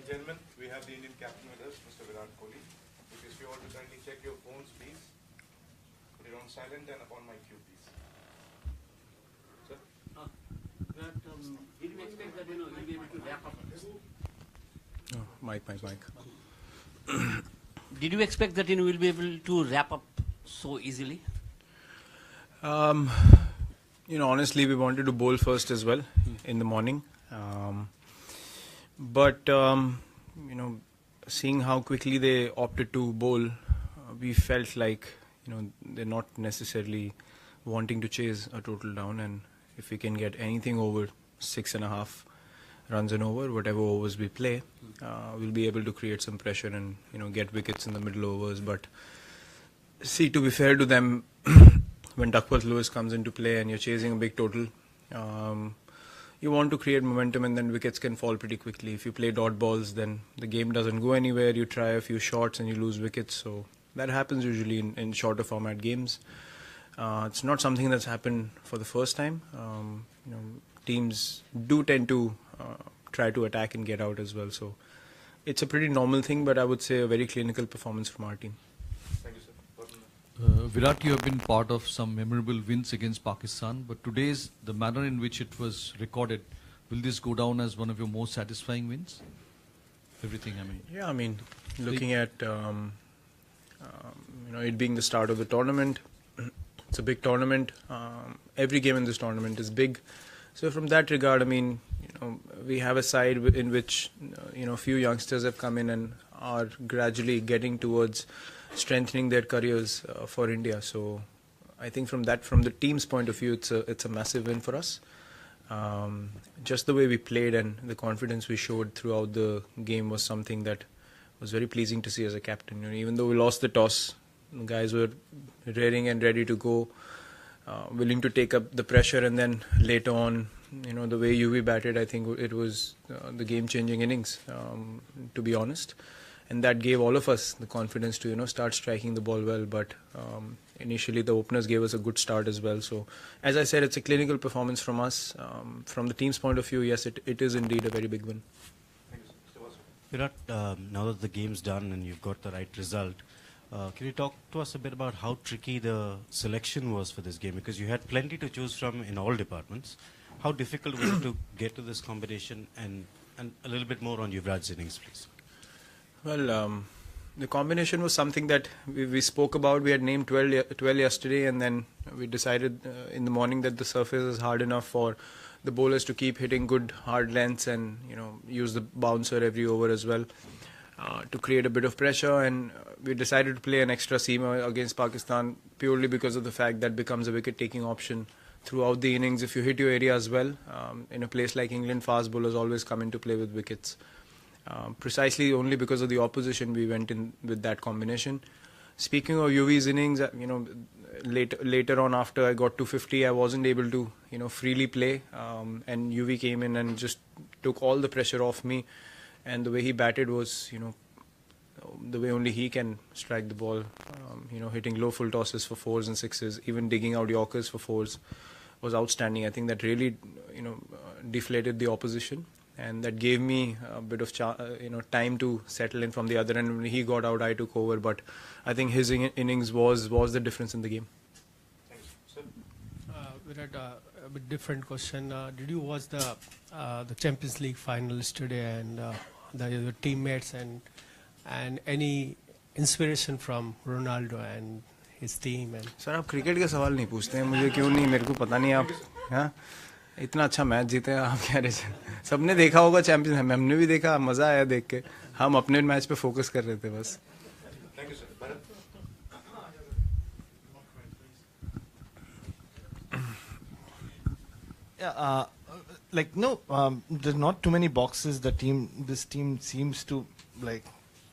and gentlemen, we have the Indian captain with us, Mr. Virat Kohli. If you all to kindly check your phones, please. Put it on silent and upon my cue, please. Sir? Virat, did you expect that you'll be able to wrap up? Mic. Did you expect that we'll be able to wrap up so easily? Honestly, we wanted to bowl first as well in the morning. But seeing how quickly they opted to bowl, we felt like, they're not necessarily wanting to chase a total down. And if we can get anything over 6.5 runs and over, whatever overs we play, we'll be able to create some pressure and, get wickets in the middle overs. But see, to be fair to them, when Duckworth Lewis comes into play and you're chasing a big total, you want to create momentum and then wickets can fall pretty quickly. If you play dot balls, then the game doesn't go anywhere. You try a few shots and you lose wickets. So that happens usually in shorter format games. It's not something that's happened for the first time. Teams do tend to try to attack and get out as well. So it's a pretty normal thing, but I would say a very clinical performance from our team. Thank you, sir. Virat, you have been part of some memorable wins against Pakistan, but today's, the manner in which it was recorded, will this go down as one of your most satisfying wins? Everything, Yeah, looking at it being the start of the tournament, it's a big tournament. Every game in this tournament is big. So from that regard, we have a side in which a few youngsters have come in and are gradually getting towards strengthening their careers for India. So I think from the team's point of view, it's a massive win for us. Just the way we played and the confidence we showed throughout the game was something that was very pleasing to see as a captain. Even though we lost the toss, the guys were raring and ready to go, willing to take up the pressure, and then later on, the way UV batted, I think it was the game-changing innings, to be honest. And that gave all of us the confidence to, start striking the ball well. But initially the openers gave us a good start as well. So, as I said, it's a clinical performance from us. From the team's point of view, yes, it is indeed a very big win. Thank you, sir. Virat, now that the game's done and you've got the right result, can you talk to us a bit about how tricky the selection was for this game? Because you had plenty to choose from in all departments. How difficult was it to get to this combination, and a little bit more on Yuvraj's innings, please? Well, the combination was something that we spoke about. We had named 12 yesterday, and then we decided in the morning that the surface is hard enough for the bowlers to keep hitting good hard lengths and use the bouncer every over as well to create a bit of pressure. And we decided to play an extra seamer against Pakistan purely because of the fact that becomes a wicket-taking option throughout the innings. If you hit your area as well, in a place like England, fast bowlers always come into play with wickets. Precisely only because of the opposition we went in with that combination. Speaking of UV's innings, later on after I got to 50, I wasn't able to freely play, and UV came in and just took all the pressure off me. And the way he batted was the way only he can strike the ball, hitting low full tosses for 4s and 6s, even digging out Yorkers for 4s was outstanding. I think that really deflated the opposition. And that gave me a bit of time to settle in from the other end. When he got out, I took over. But I think his innings was the difference in the game. Thanks, sir. Virat, a bit different question. Did you watch the Champions League final yesterday, and your teammates and any inspiration from Ronaldo and his team? And sir आप cricket के सवाल नहीं पूछते हैं मुझे क्यों नहीं मेरे को पता नहीं आप इतना अच्छा मैच जीते हैं आप कह रहे हैं सबने देखा होगा चैंपियंस हमने भी देखा मजा आया देख के हम अपने मैच पे फोकस कर रहे थे बस Thank you, sir. Bharat? Yeah, there's not too many boxes this team seems to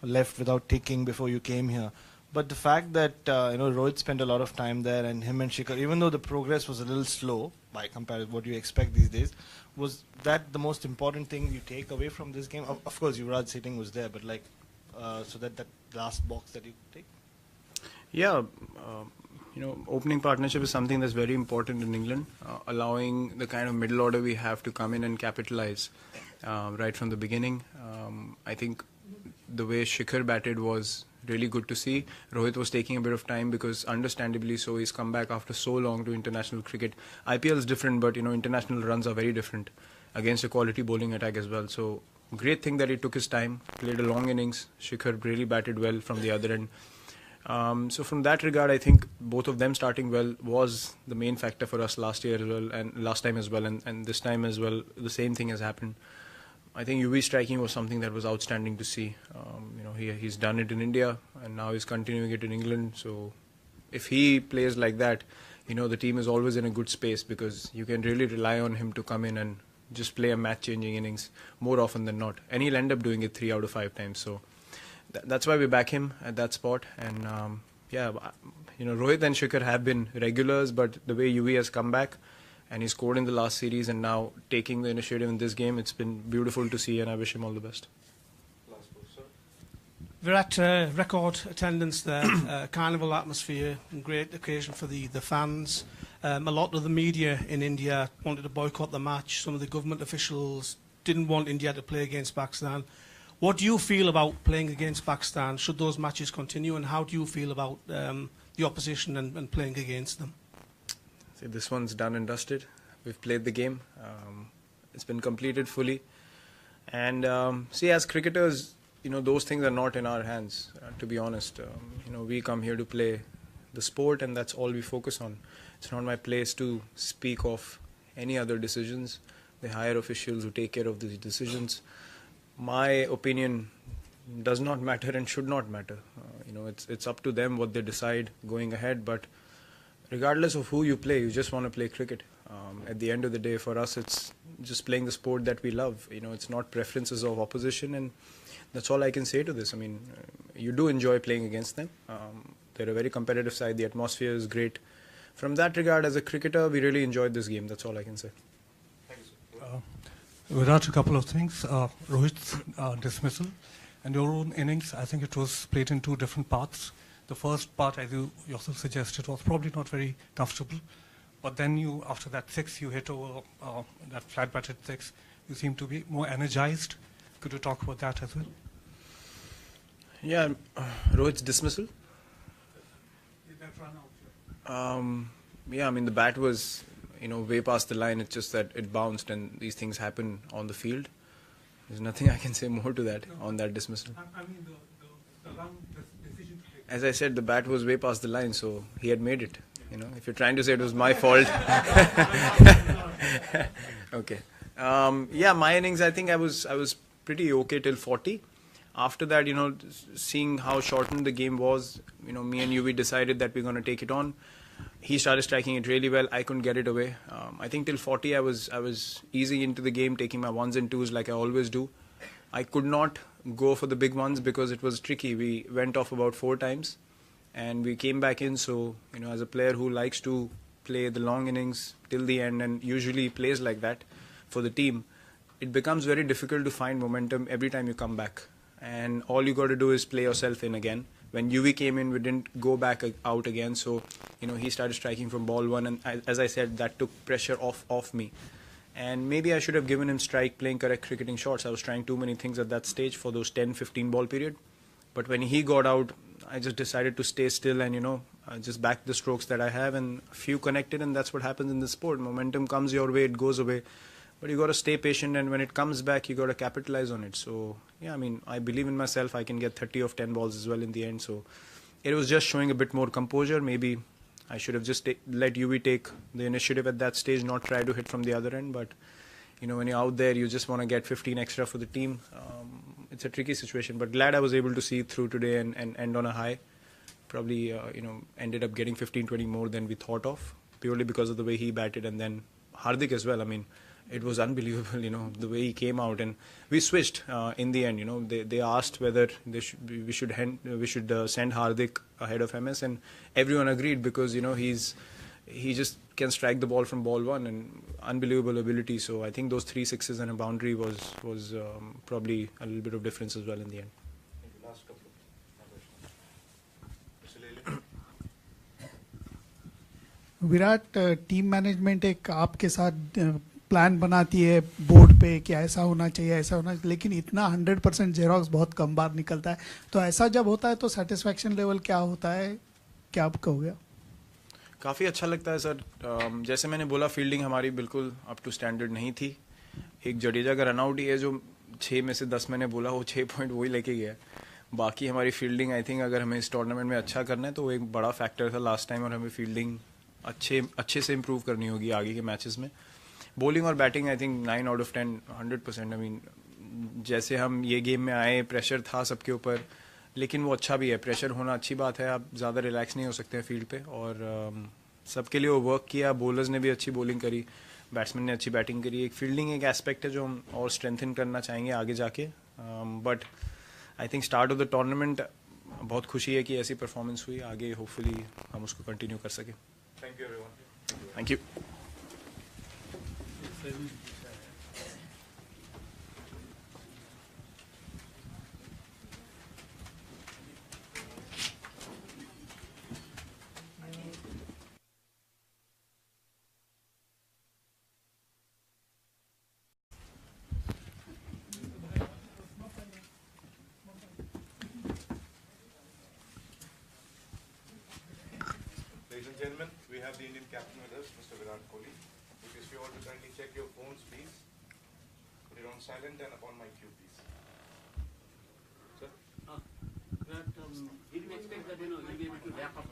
left without ticking before you came here. But the fact that Rohit spent a lot of time there, and him and Shikhar, even though the progress was a little slow by comparison to what you expect these days, was that the most important thing you take away from this game? Of course, Yuvraj's hitting was there, but so that last box that you take. Yeah, opening partnership is something that's very important in England, allowing the kind of middle order we have to come in and capitalize. right from the beginning. I think the way Shikhar batted was really good to see. Rohit was taking a bit of time because understandably so he's come back after so long to international cricket. IPL is different, but international runs are very different against a quality bowling attack as well. So great thing that he took his time, played a long innings. Shikhar really batted well from the other end. So from that regard, I think both of them starting well was the main factor for us last year as well, and last time as well, and this time as well. The same thing has happened. I think UV striking was something that was outstanding to see. He's done it in India, and now he's continuing it in England. So if he plays like that, the team is always in a good space because you can really rely on him to come in and just play a match-changing innings more often than not. And he'll end up doing it 3 out of 5 times. So that's why we back him at that spot. And Rohit and Shikhar have been regulars, but the way UV has come back and he scored in the last series and now taking the initiative in this game, it's been beautiful to see, and I wish him all the best. Last word, sir. Virat, record attendance there, carnival atmosphere, and great occasion for the fans. A lot of the media in India wanted to boycott the match. Some of the government officials didn't want India to play against Pakistan. What do you feel about playing against Pakistan? Should those matches continue, and how do you feel about the opposition and playing against them? See, this one's done and dusted. We've played the game. It's been completed fully. And as cricketers, those things are not in our hands, to be honest. We come here to play the sport, and that's all we focus on. It's not my place to speak of any other decisions. They hire officials who take care of these decisions. My opinion does not matter and should not matter. It's up to them what they decide going ahead. But regardless of who you play, you just want to play cricket. At the end of the day, for us, it's just playing the sport that we love. It's not preferences of opposition, and that's all I can say to this. I mean, you do enjoy playing against them. They're a very competitive side. The atmosphere is great. From that regard, as a cricketer, we really enjoyed this game. That's all I can say. Thank you, sir. Virat, a couple of things. Rohit's dismissal and your own innings, I think it was played in 2 different parts. The first part, as you yourself suggested, was probably not very comfortable. But then after that 6, you hit over that flat-batted 6. You seem to be more energized. Could you talk about that as well? Yeah, Rohit's dismissal. The bat was, way past the line. It's just that it bounced, and these things happen on the field. There's nothing I can say more to that on that dismissal. I mean, the long decision to take. As I said, the bat was way past the line, so he had made it. If you're trying to say it was my fault. Okay. My innings, I think I was pretty okay till 40. After that, seeing how shortened the game was, me and UV decided that we're going to take it on. He started striking it really well. I couldn't get it away. I think till 40, I was easy into the game, taking my 1s and 2s like I always do. I could not go for the big ones because it was tricky. We went off about 4 times, and we came back in. So, as a player who likes to play the long innings till the end and usually plays like that for the team, it becomes very difficult to find momentum every time you come back. And all you got to do is play yourself in again. When UV came in, we didn't go back out again. So, he started striking from ball 1. And as I said, that took pressure off me. And maybe I should have given him strike, playing correct cricketing shots. I was trying too many things at that stage for those 10-15 ball period. But when he got out, I just decided to stay still and, just back the strokes that I have. And a few connected, and that's what happens in this sport. Momentum comes your way, it goes away. But you got to stay patient, and when it comes back, you got to capitalize on it. So, I believe in myself. I can get 30 of 10 balls as well in the end. So, it was just showing a bit more composure. Maybe I should have just let UV take the initiative at that stage, not try to hit from the other end. But, when you're out there, you just want to get 15 extra for the team. It's a tricky situation. But glad I was able to see it through today and end on a high. Probably, ended up getting 15-20 more than we thought of, purely because of the way he batted. And then Hardik as well. It was unbelievable, the way he came out, and we switched in the end. They asked whether we should send Hardik ahead of MS, and everyone agreed because he just can strike the ball from ball 1 and unbelievable ability. So I think those 3 sixes and a boundary was probably a little bit of difference as well in the end. Thank you. Last couple of questions. Mr. Lele. Virat team management एक आपके साथ plan बनाती है board पे कि ऐसा होना चाहिए ऐसा होना, लेकिन इतना 100% जेरोक्स बहुत कम बार निकलता है. तो ऐसा जब होता है तो सेटिस्फैक्शन लेवल क्या होता है, क्या आप कहोगे? काफ़ी अच्छा लगता है सर. जैसे मैंने बोला, फील्डिंग हमारी बिल्कुल अप टू स्टैंडर्ड नहीं थी. एक जडेजा का रनआउट ही है जो 6 में से 10 मैंने बोला, वो 6 पॉइंट वही लेके गया. बाकी हमारी फील्डिंग, आई थिंक अगर हमें इस टूर्नामेंट में अच्छा करना है तो वो एक बड़ा फैक्टर था लास्ट टाइम, और हमें फील्डिंग अच्छे से इम्प्रूव करनी होगी आगे के मैचेस में. बॉलिंग और batting I think 9 out of 10 100%. I mean जैसे हम ये गेम में आए, प्रेशर था सबके ऊपर, लेकिन वो अच्छा भी है. प्रेशर होना अच्छी बात है, आप ज़्यादा रिलैक्स नहीं हो सकते हैं फील्ड पे. और सबके लिए वो वर्क किया. बॉलर्स ने भी अच्छी बॉलिंग करी, बैट्समैन ने अच्छी बैटिंग करी. एक फील्डिंग एक एस्पेक्ट है जो हम और स्ट्रेंथन करना चाहेंगे आगे जाके. But I think start of the tournament बहुत खुशी है कि ऐसी परफॉर्मेंस हुई. आगे होपफुली हम उसको कंटिन्यू कर सकें. Thank you, everyone. Thank you. Ladies and gentlemen, we have the Indian captain with us, Mr. Virat Kohli. If you all to kindly check your phones, please. Put it on silent and upon my cue, please. Sir? But did you expect that you'll be able to wrap up?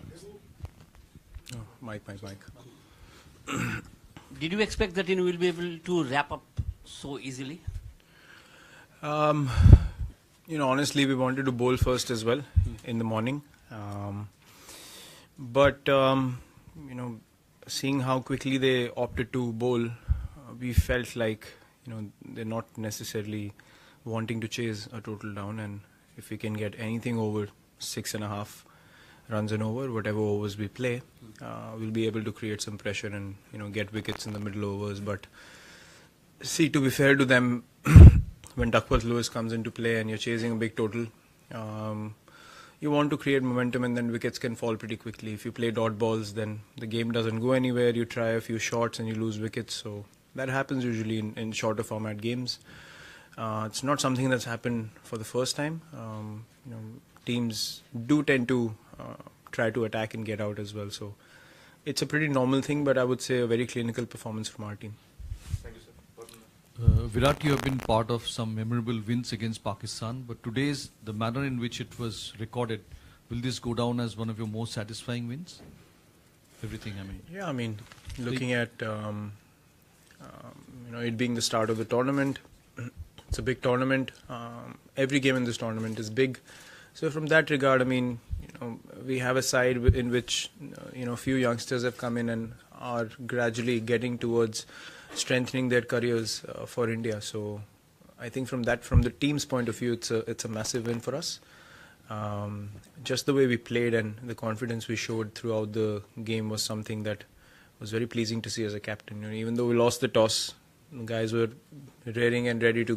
Mike. Did you expect that you will be able to wrap up so easily? Honestly, we wanted to bowl first as well in the morning. But seeing how quickly they opted to bowl, we felt like, they're not necessarily wanting to chase a total down. And if we can get anything over 6.5 runs and over, whatever overs we play, we'll be able to create some pressure and, get wickets in the middle overs. But see, to be fair to them, when Duckworth Lewis comes into play and you're chasing a big total, you want to create momentum, and then wickets can fall pretty quickly. If you play dot balls, then the game doesn't go anywhere. You try a few shots and you lose wickets. So that happens usually in shorter format games. It's not something that's happened for the first time. Teams do tend to try to attack and get out as well. So it's a pretty normal thing, but I would say a very clinical performance from our team. Thank you, sir. Virat, you have been part of some memorable wins against Pakistan, but today's, the manner in which it was recorded, will this go down as one of your most satisfying wins? Everything, I mean. Yeah, I mean, looking at it being the start of the tournament, it's a big tournament. Every game in this tournament is big. So from that regard, I mean, we have a side in which a few youngsters have come in and are gradually getting towards strengthening their careers for India. So I think from the team's point of view, it's a massive win for us. Just the way we played and the confidence we showed throughout the game was something that was very pleasing to see as a captain. Even though we lost the toss, the guys were raring and ready to